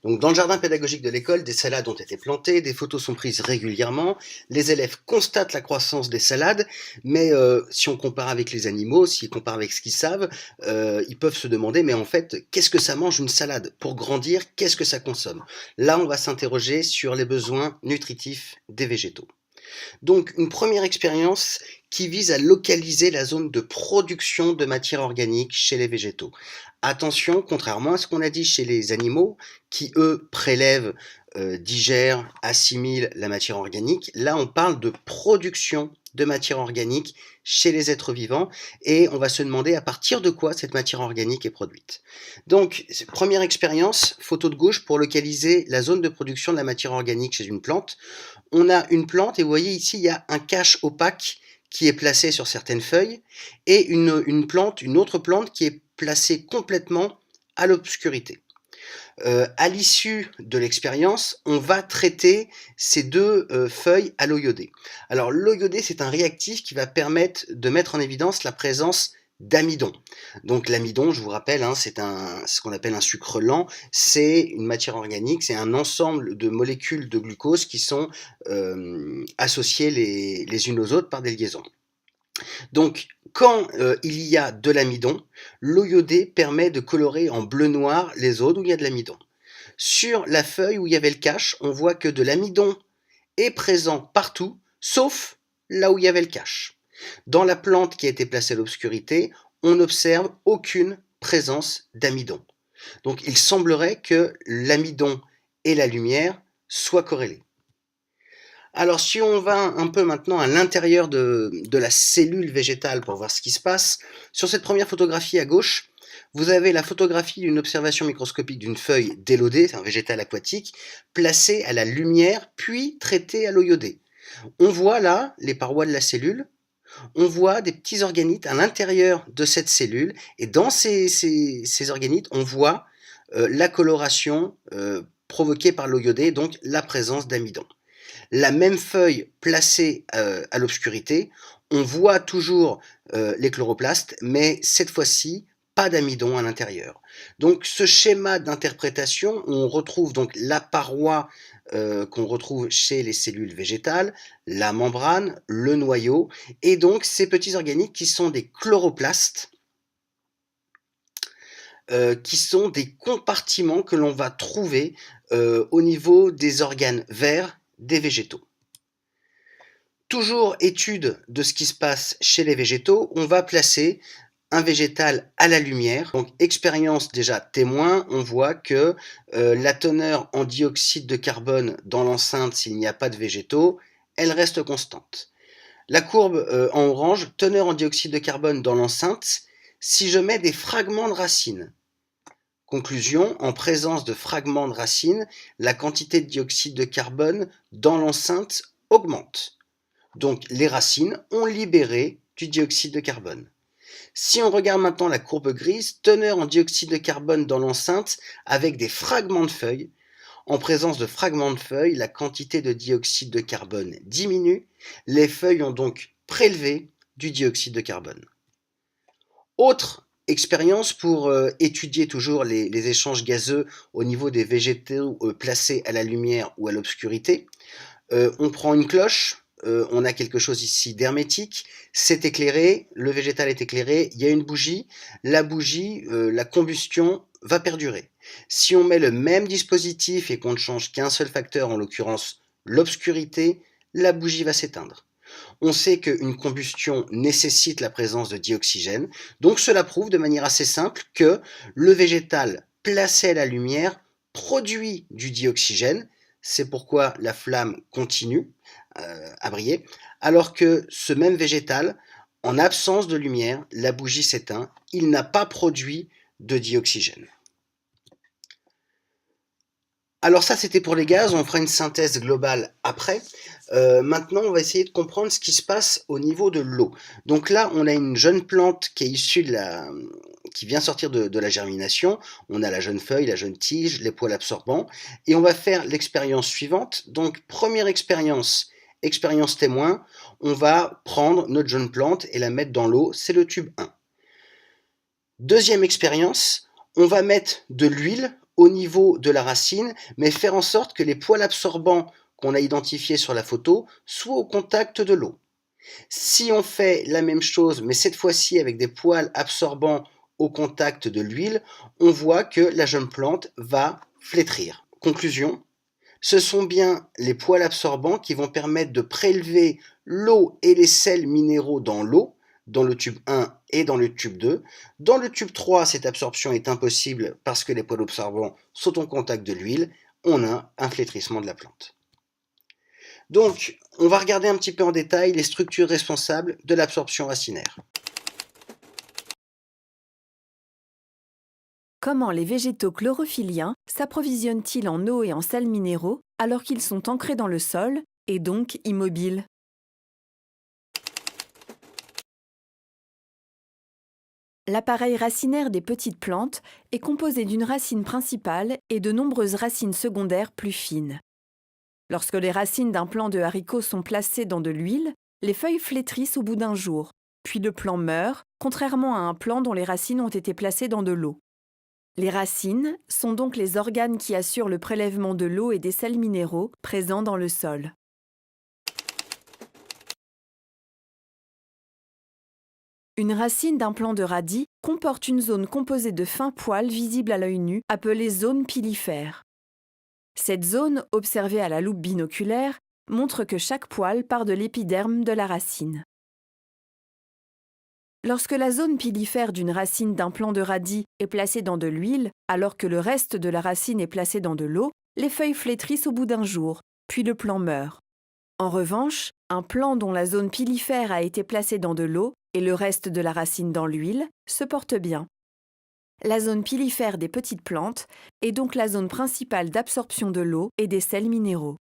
Donc, dans le jardin pédagogique de l'école, des salades ont été plantées, des photos sont prises régulièrement, les élèves constatent la croissance des salades, mais si on compare avec les animaux, s'ils comparent avec ce qu'ils savent, ils peuvent se demander, mais en fait, qu'est-ce que ça mange une salade? Pour grandir, qu'est-ce que ça consomme? Là, on va s'interroger sur les besoins nutritifs des végétaux. Donc, une première expérience qui vise à localiser la zone de production de matière organique chez les végétaux. Attention, contrairement à ce qu'on a dit chez les animaux, qui eux prélèvent, digèrent, assimilent la matière organique, là on parle de production de matière organique chez les êtres vivants et on va se demander à partir de quoi cette matière organique est produite. Donc, première expérience, photo de gauche pour localiser la zone de production de la matière organique chez une plante. On a une plante et vous voyez ici, il y a un cache opaque qui est placé sur certaines feuilles et une autre plante qui est placée complètement à l'obscurité. À l'issue de l'expérience, on va traiter ces deux feuilles à l'eau iodée. Alors l'eau iodée, c'est un réactif qui va permettre de mettre en évidence la présence d'amidon. Donc l'amidon, je vous rappelle, hein, c'est ce qu'on appelle un sucre lent, c'est une matière organique, c'est un ensemble de molécules de glucose qui sont associées les unes aux autres par des liaisons. Donc, quand il y a de l'amidon, l'eau iodée permet de colorer en bleu-noir les zones où il y a de l'amidon. Sur la feuille où il y avait le cache, on voit que de l'amidon est présent partout, sauf là où il y avait le cache. Dans la plante qui a été placée à l'obscurité, on n'observe aucune présence d'amidon. Donc, il semblerait que l'amidon et la lumière soient corrélés. Alors, si on va un peu maintenant à l'intérieur de la cellule végétale pour voir ce qui se passe, sur cette première photographie à gauche, vous avez la photographie d'une observation microscopique d'une feuille d'élodée, c'est un végétal aquatique, placée à la lumière puis traitée à l'eau iodée. On voit là les parois de la cellule, on voit des petits organites à l'intérieur de cette cellule, et dans ces organites, on voit la coloration provoquée par l'eau iodée, donc la présence d'amidon. La même feuille placée à l'obscurité, on voit toujours les chloroplastes, mais cette fois-ci, pas d'amidon à l'intérieur. Donc ce schéma d'interprétation, on retrouve donc la paroi qu'on retrouve chez les cellules végétales, la membrane, le noyau, et donc ces petits organiques qui sont des chloroplastes, qui sont des compartiments que l'on va trouver au niveau des organes verts des végétaux. Toujours étude de ce qui se passe chez les végétaux, on va placer un végétal à la lumière. Donc expérience déjà témoin, on voit que la teneur en dioxyde de carbone dans l'enceinte s'il n'y a pas de végétaux, elle reste constante. La courbe en orange, teneur en dioxyde de carbone dans l'enceinte, si je mets des fragments de racines. Conclusion, en présence de fragments de racines, la quantité de dioxyde de carbone dans l'enceinte augmente. Donc les racines ont libéré du dioxyde de carbone. Si on regarde maintenant la courbe grise, teneur en dioxyde de carbone dans l'enceinte avec des fragments de feuilles. En présence de fragments de feuilles, la quantité de dioxyde de carbone diminue. Les feuilles ont donc prélevé du dioxyde de carbone. Autre expérience pour étudier toujours les échanges gazeux au niveau des végétaux placés à la lumière ou à l'obscurité. On prend une cloche. On a quelque chose ici d'hermétique, c'est éclairé, le végétal est éclairé, il y a une bougie, la bougie, la combustion va perdurer. Si on met le même dispositif et qu'on ne change qu'un seul facteur, en l'occurrence l'obscurité, la bougie va s'éteindre. On sait qu'une combustion nécessite la présence de dioxygène, donc cela prouve de manière assez simple que le végétal placé à la lumière produit du dioxygène, c'est pourquoi la flamme continue à briller, alors que ce même végétal, en absence de lumière, la bougie s'éteint, il n'a pas produit de dioxygène. Alors ça, c'était pour les gaz, on fera une synthèse globale après. Maintenant, on va essayer de comprendre ce qui se passe au niveau de l'eau. Donc là, on a une jeune plante qui est issue qui vient sortir de la germination. On a la jeune feuille, la jeune tige, les poils absorbants. Et on va faire l'expérience suivante. Donc, première expérience témoin, on va prendre notre jeune plante et la mettre dans l'eau, c'est le tube 1. Deuxième expérience, on va mettre de l'huile au niveau de la racine, mais faire en sorte que les poils absorbants qu'on a identifiés sur la photo soient au contact de l'eau. Si on fait la même chose, mais cette fois-ci avec des poils absorbants au contact de l'huile, on voit que la jeune plante va flétrir. Conclusion, ce sont bien les poils absorbants qui vont permettre de prélever l'eau et les sels minéraux dans l'eau, dans le tube 1 et dans le tube 2. Dans le tube 3, cette absorption est impossible parce que les poils absorbants sont en contact de l'huile. On a un flétrissement de la plante. Donc, on va regarder un petit peu en détail les structures responsables de l'absorption racinaire. Comment les végétaux chlorophylliens s'approvisionnent-ils en eau et en sels minéraux alors qu'ils sont ancrés dans le sol et donc immobiles? L'appareil racinaire des petites plantes est composé d'une racine principale et de nombreuses racines secondaires plus fines. Lorsque les racines d'un plant de haricots sont placées dans de l'huile, les feuilles flétrissent au bout d'un jour, puis le plant meurt, contrairement à un plant dont les racines ont été placées dans de l'eau. Les racines sont donc les organes qui assurent le prélèvement de l'eau et des sels minéraux présents dans le sol. Une racine d'un plant de radis comporte une zone composée de fins poils visibles à l'œil nu, appelée zone pilifère. Cette zone, observée à la loupe binoculaire, montre que chaque poil part de l'épiderme de la racine. Lorsque la zone pilifère d'une racine d'un plant de radis est placée dans de l'huile, alors que le reste de la racine est placé dans de l'eau, les feuilles flétrissent au bout d'un jour, puis le plant meurt. En revanche, un plant dont la zone pilifère a été placée dans de l'eau et le reste de la racine dans l'huile se porte bien. La zone pilifère des petites plantes est donc la zone principale d'absorption de l'eau et des sels minéraux.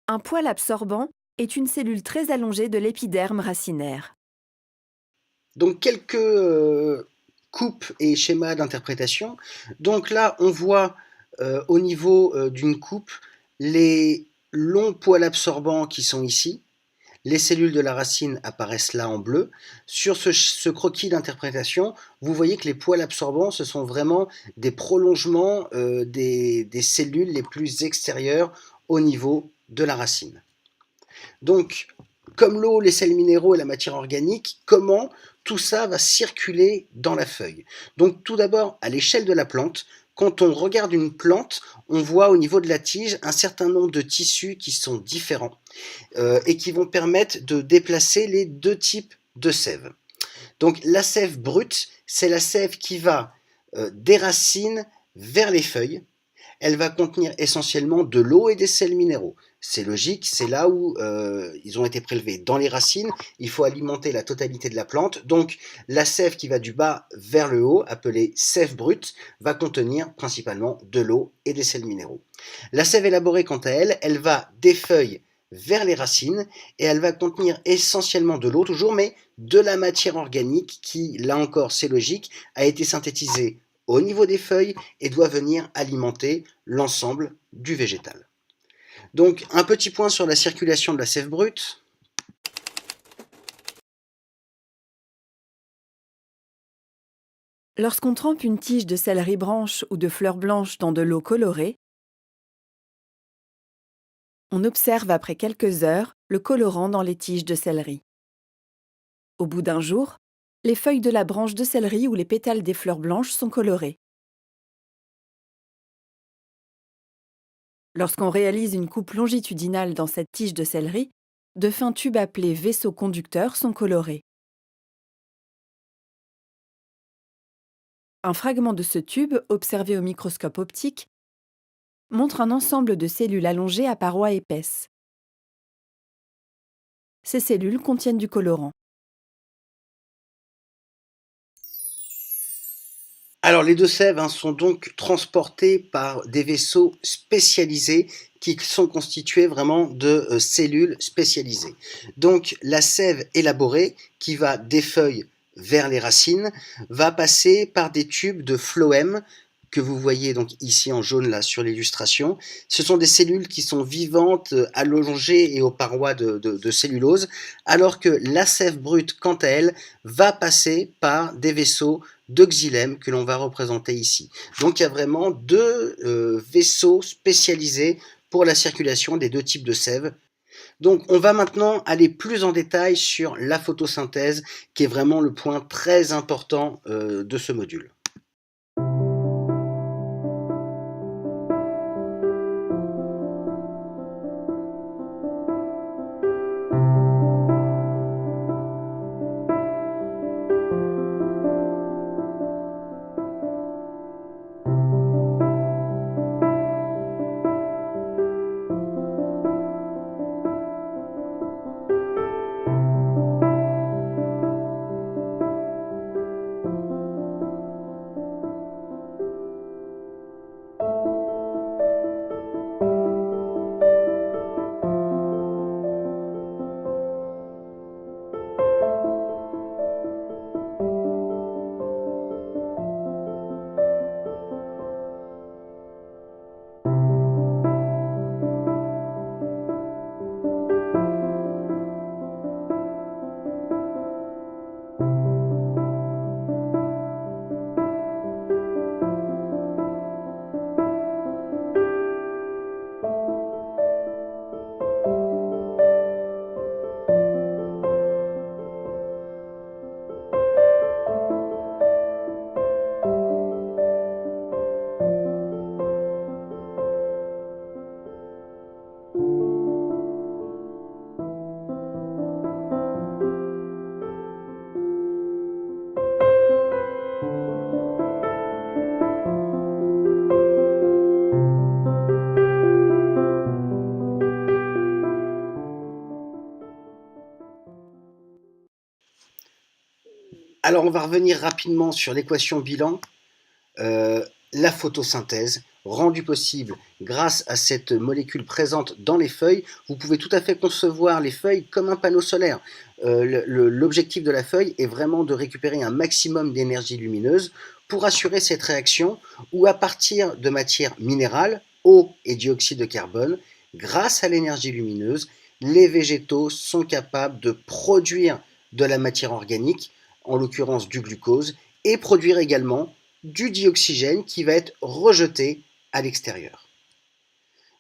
Un poil absorbant est une cellule très allongée de l'épiderme racinaire. Donc quelques coupes et schémas d'interprétation. Donc là, on voit au niveau d'une coupe les longs poils absorbants qui sont ici. Les cellules de la racine apparaissent là en bleu. Sur ce croquis d'interprétation, vous voyez que les poils absorbants, ce sont vraiment des prolongements des cellules les plus extérieures au niveau de la racine. Donc, comme l'eau, les sels minéraux et la matière organique, comment tout ça va circuler dans la feuille? Donc tout d'abord, à l'échelle de la plante, quand on regarde une plante, on voit au niveau de la tige un certain nombre de tissus qui sont différents et qui vont permettre de déplacer les deux types de sève. Donc la sève brute, c'est la sève qui va des racines vers les feuilles. Elle va contenir essentiellement de l'eau et des sels minéraux. C'est logique, c'est là où ils ont été prélevés. Dans les racines, il faut alimenter la totalité de la plante. Donc la sève qui va du bas vers le haut, appelée sève brute, va contenir principalement de l'eau et des sels minéraux. La sève élaborée, quant à elle, elle va des feuilles vers les racines et elle va contenir essentiellement de l'eau toujours, mais de la matière organique qui, là encore c'est logique, a été synthétisée au niveau des feuilles et doit venir alimenter l'ensemble du végétal. Donc un petit point sur la circulation de la sève brute. Lorsqu'on trempe une tige de céleri branche ou de fleurs blanches dans de l'eau colorée, on observe après quelques heures le colorant dans les tiges de céleri. Au bout d'un jour, les feuilles de la branche de céleri ou les pétales des fleurs blanches sont colorés. Lorsqu'on réalise une coupe longitudinale dans cette tige de céleri, de fins tubes appelés vaisseaux conducteurs sont colorés. Un fragment de ce tube, observé au microscope optique, montre un ensemble de cellules allongées à parois épaisses. Ces cellules contiennent du colorant. Alors les deux sèves sont donc transportées par des vaisseaux spécialisés qui sont constitués vraiment de cellules spécialisées. Donc la sève élaborée qui va des feuilles vers les racines va passer par des tubes de phloème que vous voyez donc ici en jaune là sur l'illustration, ce sont des cellules qui sont vivantes, allongées et aux parois de cellulose, alors que la sève brute, quant à elle, va passer par des vaisseaux de xylème que l'on va représenter ici. Donc il y a vraiment deux vaisseaux spécialisés pour la circulation des deux types de sève. Donc on va maintenant aller plus en détail sur la photosynthèse, qui est vraiment le point très important de ce module. Alors on va revenir rapidement sur l'équation bilan. La photosynthèse, rendue possible grâce à cette molécule présente dans les feuilles. Vous pouvez tout à fait concevoir les feuilles comme un panneau solaire. L'objectif de la feuille est vraiment de récupérer un maximum d'énergie lumineuse pour assurer cette réaction où à partir de matières minérales, eau et dioxyde de carbone, grâce à l'énergie lumineuse, les végétaux sont capables de produire de la matière organique, en l'occurrence du glucose, et produire également du dioxygène qui va être rejeté à l'extérieur.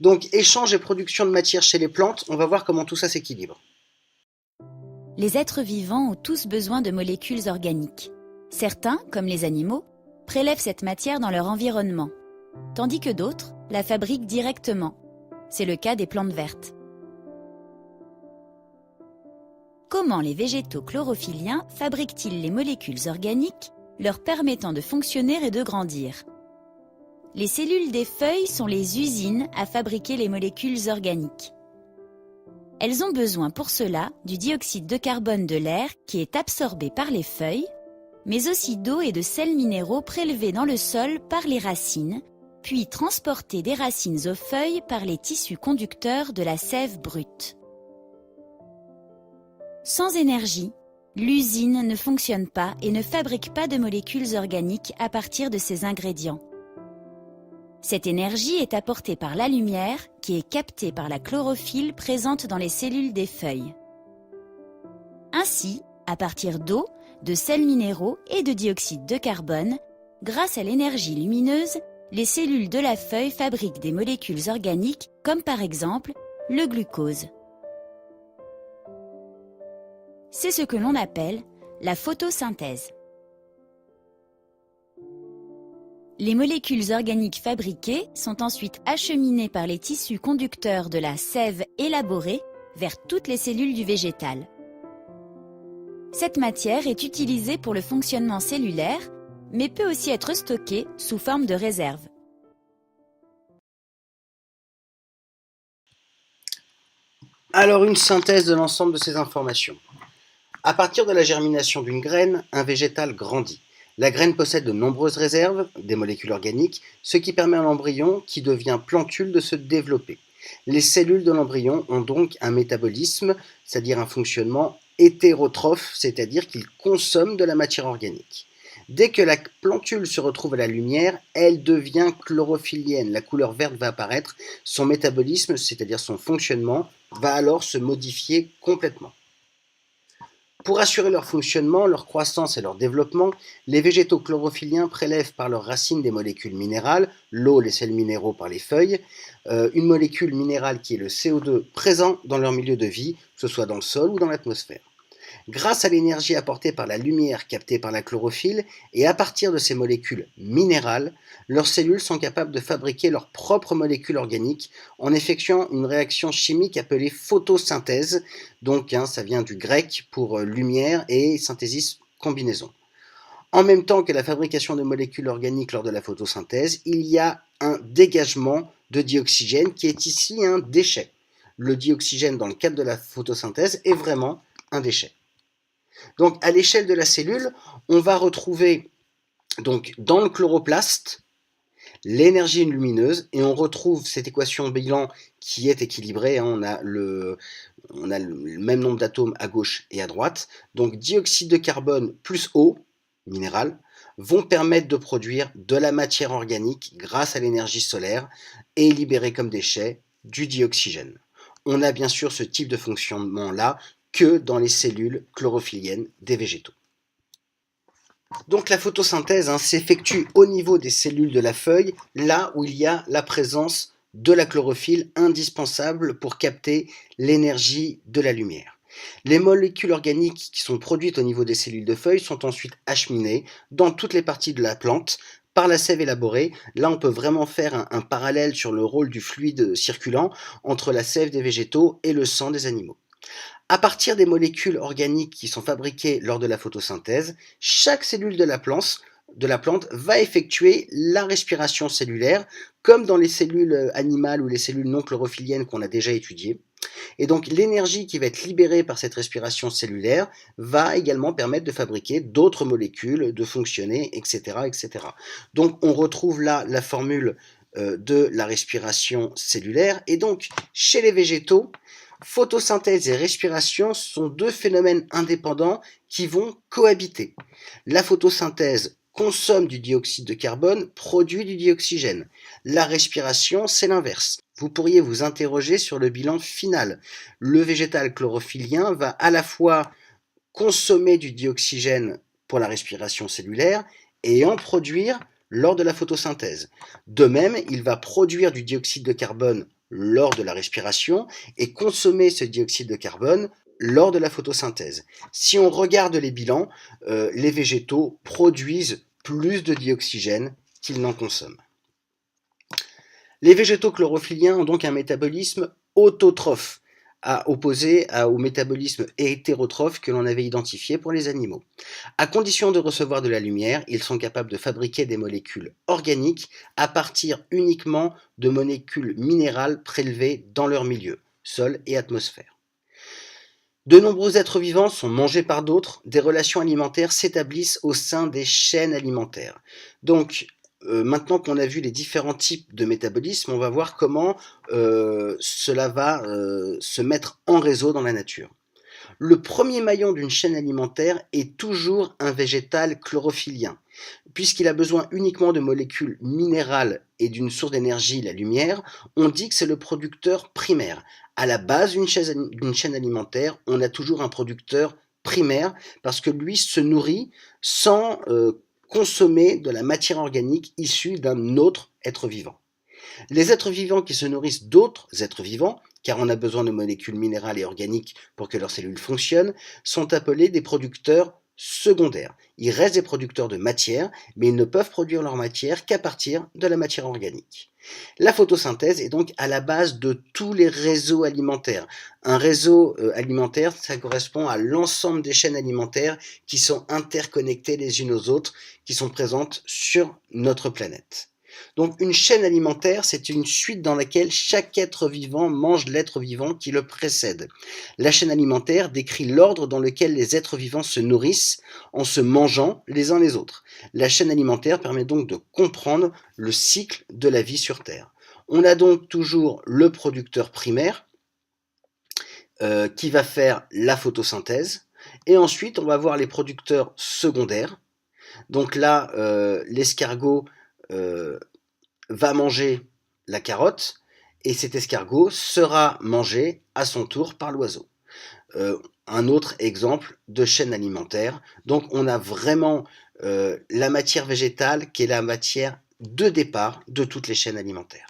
Donc échange et production de matière chez les plantes, on va voir comment tout ça s'équilibre. Les êtres vivants ont tous besoin de molécules organiques. Certains, comme les animaux, prélèvent cette matière dans leur environnement, tandis que d'autres la fabriquent directement. C'est le cas des plantes vertes. Comment les végétaux chlorophylliens fabriquent-ils les molécules organiques leur permettant de fonctionner et de grandir? Les cellules des feuilles sont les usines à fabriquer les molécules organiques. Elles ont besoin pour cela du dioxyde de carbone de l'air qui est absorbé par les feuilles, mais aussi d'eau et de sels minéraux prélevés dans le sol par les racines, puis transportés des racines aux feuilles par les tissus conducteurs de la sève brute. Sans énergie, l'usine ne fonctionne pas et ne fabrique pas de molécules organiques à partir de ces ingrédients. Cette énergie est apportée par la lumière qui est captée par la chlorophylle présente dans les cellules des feuilles. Ainsi, à partir d'eau, de sels minéraux et de dioxyde de carbone, grâce à l'énergie lumineuse, les cellules de la feuille fabriquent des molécules organiques comme par exemple le glucose. C'est ce que l'on appelle la photosynthèse. Les molécules organiques fabriquées sont ensuite acheminées par les tissus conducteurs de la sève élaborée vers toutes les cellules du végétal. Cette matière est utilisée pour le fonctionnement cellulaire, mais peut aussi être stockée sous forme de réserve. Alors une synthèse de l'ensemble de ces informations. À partir de la germination d'une graine, un végétal grandit. La graine possède de nombreuses réserves, des molécules organiques, ce qui permet à l'embryon, qui devient plantule, de se développer. Les cellules de l'embryon ont donc un métabolisme, c'est-à-dire un fonctionnement hétérotrophe, c'est-à-dire qu'ils consomment de la matière organique. Dès que la plantule se retrouve à la lumière, elle devient chlorophyllienne. La couleur verte va apparaître. Son métabolisme, c'est-à-dire son fonctionnement, va alors se modifier complètement. Pour assurer leur fonctionnement, leur croissance et leur développement, les végétaux chlorophylliens prélèvent par leurs racines des molécules minérales, l'eau, les sels minéraux par les feuilles, une molécule minérale qui est le CO2 présent dans leur milieu de vie, que ce soit dans le sol ou dans l'atmosphère. Grâce à l'énergie apportée par la lumière captée par la chlorophylle et à partir de ces molécules minérales, leurs cellules sont capables de fabriquer leurs propres molécules organiques en effectuant une réaction chimique appelée photosynthèse. Donc, ça vient du grec pour lumière et synthesis combinaison. En même temps que la fabrication de molécules organiques lors de la photosynthèse, il y a un dégagement de dioxygène qui est ici un déchet. Le dioxygène dans le cadre de la photosynthèse est vraiment un déchet. Donc, à l'échelle de la cellule, on va retrouver donc, dans le chloroplaste l'énergie lumineuse et on retrouve cette équation bilan qui est équilibrée. On a le même nombre d'atomes à gauche et à droite. Donc, dioxyde de carbone plus eau, minérale, vont permettre de produire de la matière organique grâce à l'énergie solaire et libérer comme déchet du dioxygène. On a bien sûr ce type de fonctionnement-là que dans les cellules chlorophylliennes des végétaux. Donc la photosynthèse s'effectue au niveau des cellules de la feuille, là où il y a la présence de la chlorophylle indispensable pour capter l'énergie de la lumière. Les molécules organiques qui sont produites au niveau des cellules de feuilles sont ensuite acheminées dans toutes les parties de la plante par la sève élaborée. Là, on peut vraiment faire un parallèle sur le rôle du fluide circulant entre la sève des végétaux et le sang des animaux. À partir des molécules organiques qui sont fabriquées lors de la photosynthèse, chaque cellule de la plante va effectuer la respiration cellulaire, comme dans les cellules animales ou les cellules non chlorophylliennes qu'on a déjà étudiées. Et donc l'énergie qui va être libérée par cette respiration cellulaire va également permettre de fabriquer d'autres molécules, de fonctionner, etc., etc. Donc on retrouve là la formule de la respiration cellulaire. Et donc chez les végétaux, photosynthèse et respiration sont deux phénomènes indépendants qui vont cohabiter. La photosynthèse consomme du dioxyde de carbone, produit du dioxygène. La respiration, c'est l'inverse. Vous pourriez vous interroger sur le bilan final. Le végétal chlorophylien va à la fois consommer du dioxygène pour la respiration cellulaire et en produire lors de la photosynthèse. De même, il va produire du dioxyde de carbone lors de la respiration et consommer ce dioxyde de carbone lors de la photosynthèse. Si on regarde les bilans, les végétaux produisent plus de dioxygène qu'ils n'en consomment. Les végétaux chlorophylliens ont donc un métabolisme autotrophe, opposé au métabolisme hétérotrophe que l'on avait identifié pour les animaux. À condition de recevoir de la lumière, ils sont capables de fabriquer des molécules organiques à partir uniquement de molécules minérales prélevées dans leur milieu, sol et atmosphère. De nombreux êtres vivants sont mangés par d'autres, des relations alimentaires s'établissent au sein des chaînes alimentaires. Donc, maintenant qu'on a vu les différents types de métabolisme, on va voir comment cela va se mettre en réseau dans la nature. Le premier maillon d'une chaîne alimentaire est toujours un végétal chlorophylien, puisqu'il a besoin uniquement de molécules minérales et d'une source d'énergie, la lumière. On dit que c'est le producteur primaire. À la base d'une chaîne alimentaire, on a toujours un producteur primaire, parce que lui se nourrit sans consommer de la matière organique issue d'un autre être vivant. Les êtres vivants qui se nourrissent d'autres êtres vivants, car on a besoin de molécules minérales et organiques pour que leurs cellules fonctionnent, sont appelés des producteurs secondaires. Ils restent des producteurs de matière, mais ils ne peuvent produire leur matière qu'à partir de la matière organique. La photosynthèse est donc à la base de tous les réseaux alimentaires. Un réseau alimentaire, ça correspond à l'ensemble des chaînes alimentaires qui sont interconnectées les unes aux autres, qui sont présentes sur notre planète. Donc une chaîne alimentaire, c'est une suite dans laquelle chaque être vivant mange l'être vivant qui le précède. La chaîne alimentaire décrit l'ordre dans lequel les êtres vivants se nourrissent en se mangeant les uns les autres. La chaîne alimentaire permet donc de comprendre le cycle de la vie sur Terre. On a donc toujours le producteur primaire qui va faire la photosynthèse, et ensuite on va voir les producteurs secondaires Donc là, l'escargot va manger la carotte et cet escargot sera mangé à son tour par l'oiseau. Un autre exemple de chaîne alimentaire. Donc on a vraiment la matière végétale qui est la matière de départ de toutes les chaînes alimentaires.